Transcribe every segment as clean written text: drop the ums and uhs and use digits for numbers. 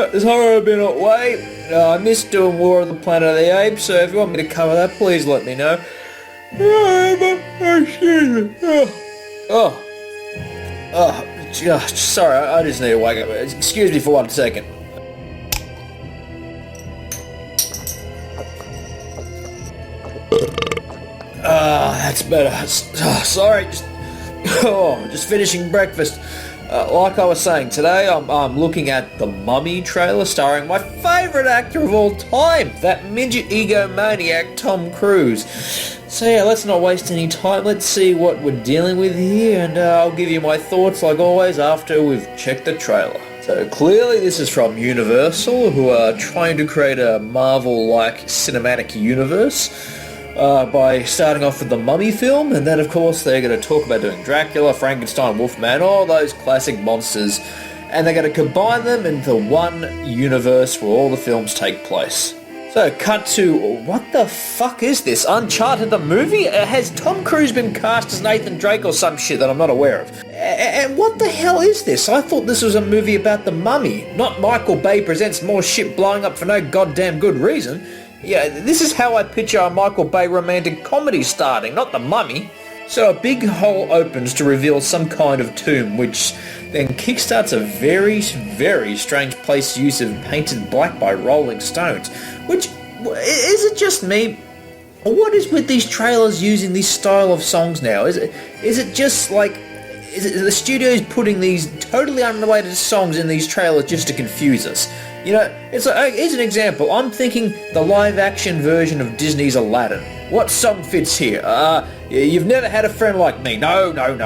Sorry I've been away. I missed doing War of the Planet of the Apes, so if you want me to cover that, please let me know. Sorry, I just need to wake up. Excuse me for 1 second. That's better. Sorry, just finishing breakfast. Like I was saying, today I'm looking at the Mummy trailer starring my favourite actor of all time, that midget egomaniac Tom Cruise. So yeah, let's not waste any time. Let's see what we're dealing with here, and I'll give you my thoughts like always after we've checked the trailer. So clearly this is from Universal, who are trying to create a Marvel-like cinematic universe. By starting off with the Mummy film, and then of course they're going to talk about doing Dracula, Frankenstein, Wolfman, all those classic monsters, and they're going to combine them into one universe where all the films take place. So, cut to, what the fuck is this? Uncharted the movie? Has Tom Cruise been cast as Nathan Drake or some shit that I'm not aware of? And what the hell is this? I thought this was a movie about the Mummy, not Michael Bay presents more shit blowing up for no goddamn good reason. Yeah, this is how I picture a Michael Bay romantic comedy starting, not the Mummy. So a big hole opens to reveal some kind of tomb, which then kickstarts a very, very strange place use of Painted Black by Rolling Stones. Which, is it just me? Or what is with these trailers using this style of songs now? Is it just like... Is it the studio's putting these totally unrelated songs in these trailers just to confuse us? You know, it's like, here's an example. I'm thinking the live-action version of Disney's Aladdin. What song fits here? You've never had a friend like me. No. I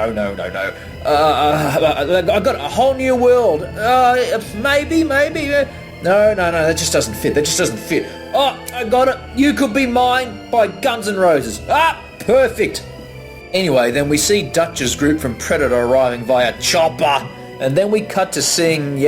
got a whole new world. Maybe. No, that just doesn't fit. Oh, I got it. You Could Be Mine by Guns N' Roses. Perfect. Anyway, then we see Dutch's group from Predator arriving via chopper. And then we cut to seeing,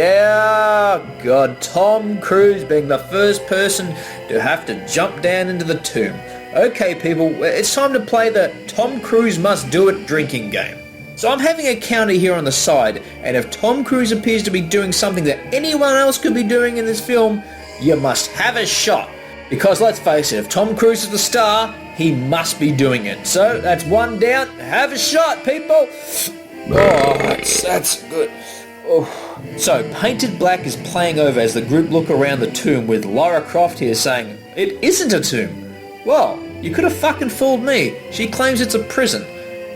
Tom Cruise being the first person to have to jump down into the tomb. Okay, people, it's time to play the Tom Cruise must do it drinking game. So I'm having a counter here on the side, and if Tom Cruise appears to be doing something that anyone else could be doing in this film, you must have a shot. Because let's face it, if Tom Cruise is the star, he must be doing it. So that's one down. Have a shot, people. That's good. So, Painted Black is playing over as the group look around the tomb, with Lara Croft here saying, "It isn't a tomb." Well, you could have fucking fooled me. She claims it's a prison.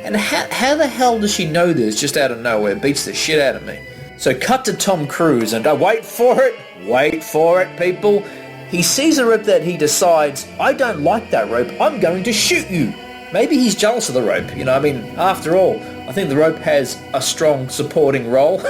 And how the hell does she know this just out of nowhere? Beats the shit out of me. So cut to Tom Cruise and wait for it, people. He sees a rope that he decides, I don't like that rope, I'm going to shoot you. Maybe he's jealous of the rope, you know, I mean, after all, I think the rope has a strong supporting role.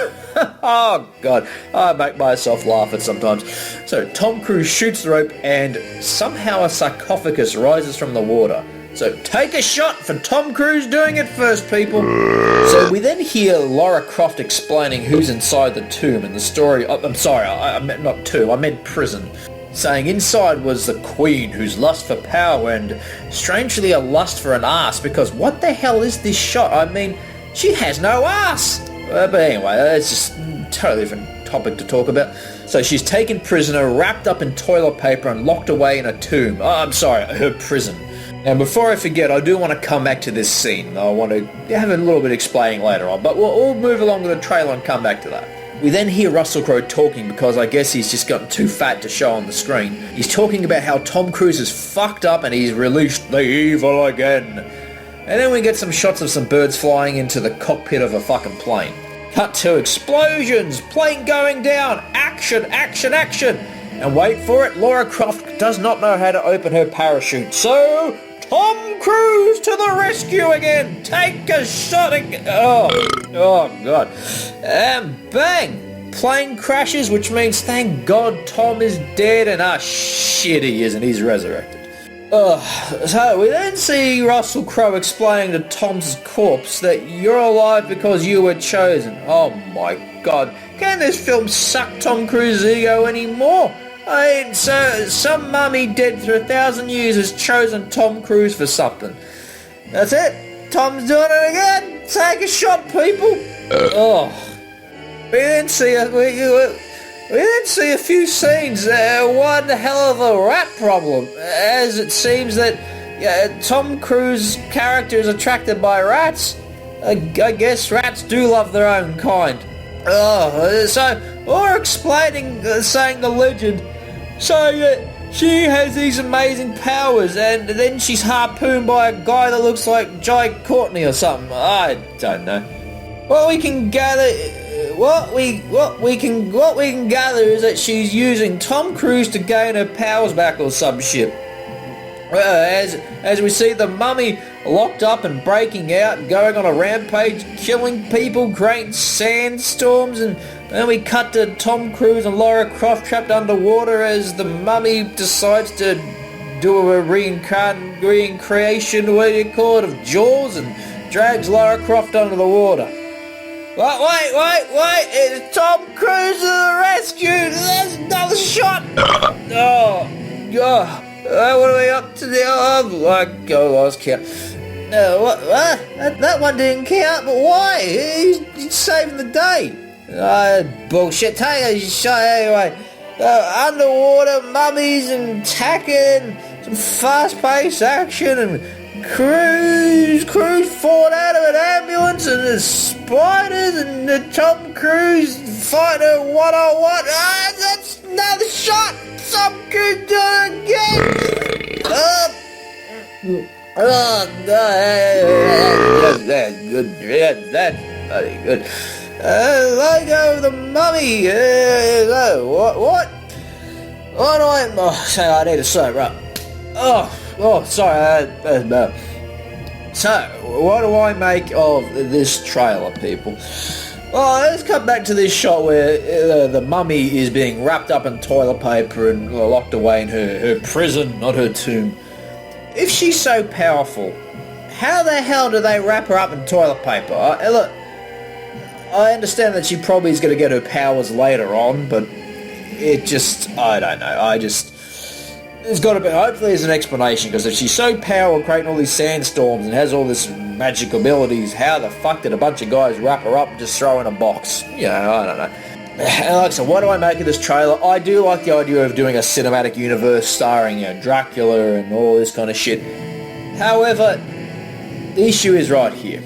Oh, God, I make myself laugh at sometimes. So Tom Cruise shoots the rope and somehow a sarcophagus rises from the water. So take a shot for Tom Cruise doing it first, people. So we then hear Lara Croft explaining who's inside the tomb and the story. I'm sorry, I meant not tomb, I meant prison. Saying inside was the Queen, whose lust for power and strangely a lust for an ass, because what the hell is this shot? I mean, she has no ass. But anyway, it's just a totally different topic to talk about. So she's taken prisoner, wrapped up in toilet paper and locked away in a tomb. Her prison. Now, before I forget, I do want to come back to this scene. I want to have a little bit explaining later on, but we'll move along to the trailer and come back to that. We then hear Russell Crowe talking because I guess he's just gotten too fat to show on the screen. He's talking about how Tom Cruise is fucked up and he's released the evil again. And then we get some shots of some birds flying into the cockpit of a fucking plane. Cut to explosions, plane going down, action. And wait for it, Lara Croft does not know how to open her parachute. So, Tom Cruise to the rescue again! Take a shot again! Oh God. And bang! Plane crashes, which means thank God Tom is dead, and shit he isn't, he's resurrected. So we then see Russell Crowe explaining to Tom's corpse that you're alive because you were chosen. Oh my God. Can this film suck Tom Cruise's ego anymore? I mean, so some mummy dead for 1,000 years has chosen Tom Cruise for something. That's it. Tom's doing it again. Take a shot, people. We then see We then see a few scenes, one hell of a rat problem, as it seems that Tom Cruise's character is attracted by rats. I guess rats do love their own kind. Or explaining, saying the legend, so that she has these amazing powers, and then she's harpooned by a guy that looks like Jai Courtney or something. I don't know. What we can gather is that she's using Tom Cruise to gain her powers back or some shit. As we see the mummy locked up and breaking out, going on a rampage, killing people, creating sandstorms, and then we cut to Tom Cruise and Lara Croft trapped underwater as the mummy decides to do a reincarnation, what do you call it, of Jaws, and drags Lara Croft under the water. Wait, it's Tom Cruise to the rescue! There's another shot! What are we up to now? I lost count. What? That one didn't count, but why? He's saving the day. Bullshit. Take a shot anyway. Underwater mummies and tacking, some fast-paced action, and Cruise fought out of an ambulance, and there's spiders, and the Tom Cruise fighting her one-on-one. That's another shot. Tom Cruise doing it again. That's good. Yeah, that's very good. Let go of the mummy. What? What do I need a soap, right? Sorry. So, what do I make of this trailer, people? Well, let's come back to this shot where the mummy is being wrapped up in toilet paper and locked away in her prison, not her tomb. If she's so powerful, how the hell do they wrap her up in toilet paper? Look, I understand that she probably is going to get her powers later on, but it just, I don't know. There's got to be, hopefully there's an explanation, because if she's so powerful, creating all these sandstorms and has all this magic abilities, how the fuck did a bunch of guys wrap her up and just throw her in a box? I don't know. And like I said, what do I make of this trailer? I do like the idea of doing a cinematic universe starring Dracula and all this kind of shit. However, the issue is right here.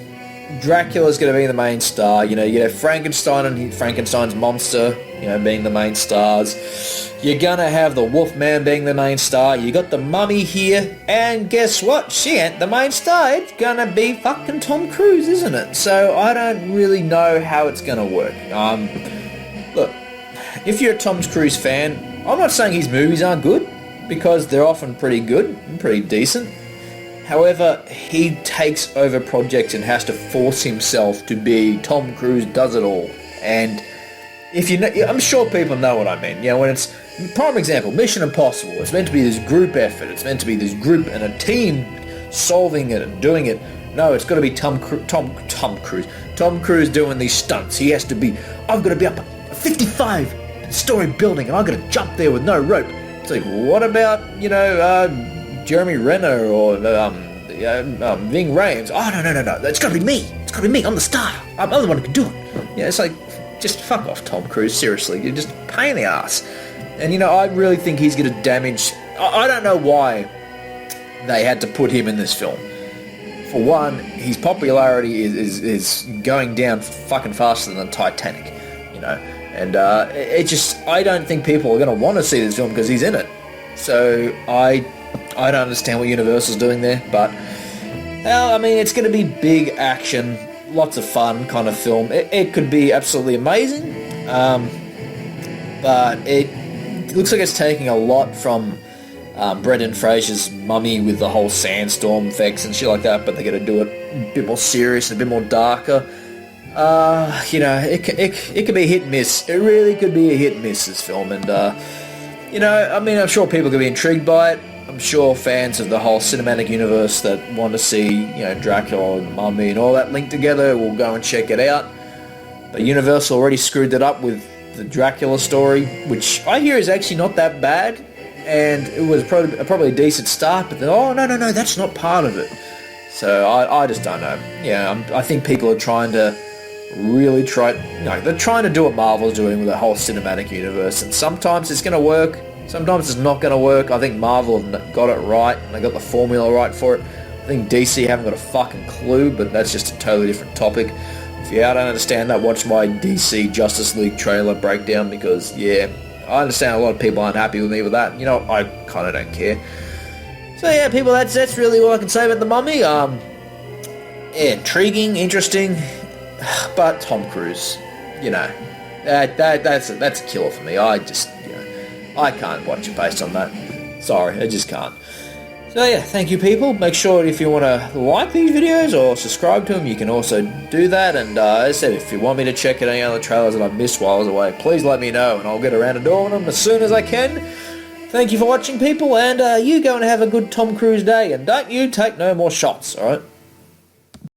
Dracula's going to be the main star. You have Frankenstein and Frankenstein's monster, being the main stars. You're going to have the Wolfman being the main star. You got the mummy here. And guess what? She ain't the main star. It's going to be fucking Tom Cruise, isn't it? So I don't really know how it's going to work. Look, if you're a Tom Cruise fan, I'm not saying his movies aren't good, because they're often pretty good and pretty decent. However, he takes over projects and has to force himself to be Tom Cruise does it all. And if you know, I'm sure people know what I mean. When it's, prime example, Mission Impossible. It's meant to be this group effort. It's meant to be this group and a team solving it and doing it. No, it's got to be Tom Cruise. Tom Cruise doing these stunts. He has to be, I've got to be up a 55-story building and I've got to jump there with no rope. It's like, what about, Jeremy Renner or Ving Rhames? Oh, no. It's got to be me. It's got to be me. I'm the star. I'm the one who can do it. It's like, just fuck off, Tom Cruise. Seriously. You're just a pain in the ass. And, I really think he's going to damage... I don't know why they had to put him in this film. For one, his popularity is going down fucking faster than Titanic, And it just... I don't think people are going to want to see this film because he's in it. So, I don't understand what Universal's doing there, but... it's going to be big action, lots of fun kind of film. It could be absolutely amazing, but it looks like it's taking a lot from Brendan Fraser's Mummy with the whole sandstorm effects and shit like that, but they're going to do it a bit more serious, a bit more darker. It could be hit and miss. It really could be a hit and miss, this film, and, I'm sure people could be intrigued by it. I'm sure fans of the whole cinematic universe that want to see, Dracula and Mummy and all that linked together will go and check it out. But Universal already screwed it up with the Dracula story, which I hear is actually not that bad, and it was probably a decent start, but then, no, that's not part of it. So I just don't know. I think people are trying to really they're trying to do what Marvel's doing with the whole cinematic universe, and sometimes it's going to work, sometimes it's not going to work. I think Marvel have got it right, and they got the formula right for it. I think DC haven't got a fucking clue, but that's just a totally different topic. If you don't understand that, watch my DC Justice League trailer breakdown, because, yeah, I understand a lot of people aren't happy with me with that. You know, I kind of don't care. So, yeah, people, that's really all I can say about The Mummy. Yeah, intriguing, interesting, but Tom Cruise, you know, that's a killer for me. I just, you know, I can't watch it based on that. Sorry, I just can't. So yeah, thank you people. Make sure if you want to like these videos or subscribe to them, you can also do that. And as I said, if you want me to check out any other trailers that I've missed while I was away, please let me know and I'll get around to doing them as soon as I can. Thank you for watching people, and you go and have a good Tom Cruise day, and don't you take no more shots, alright?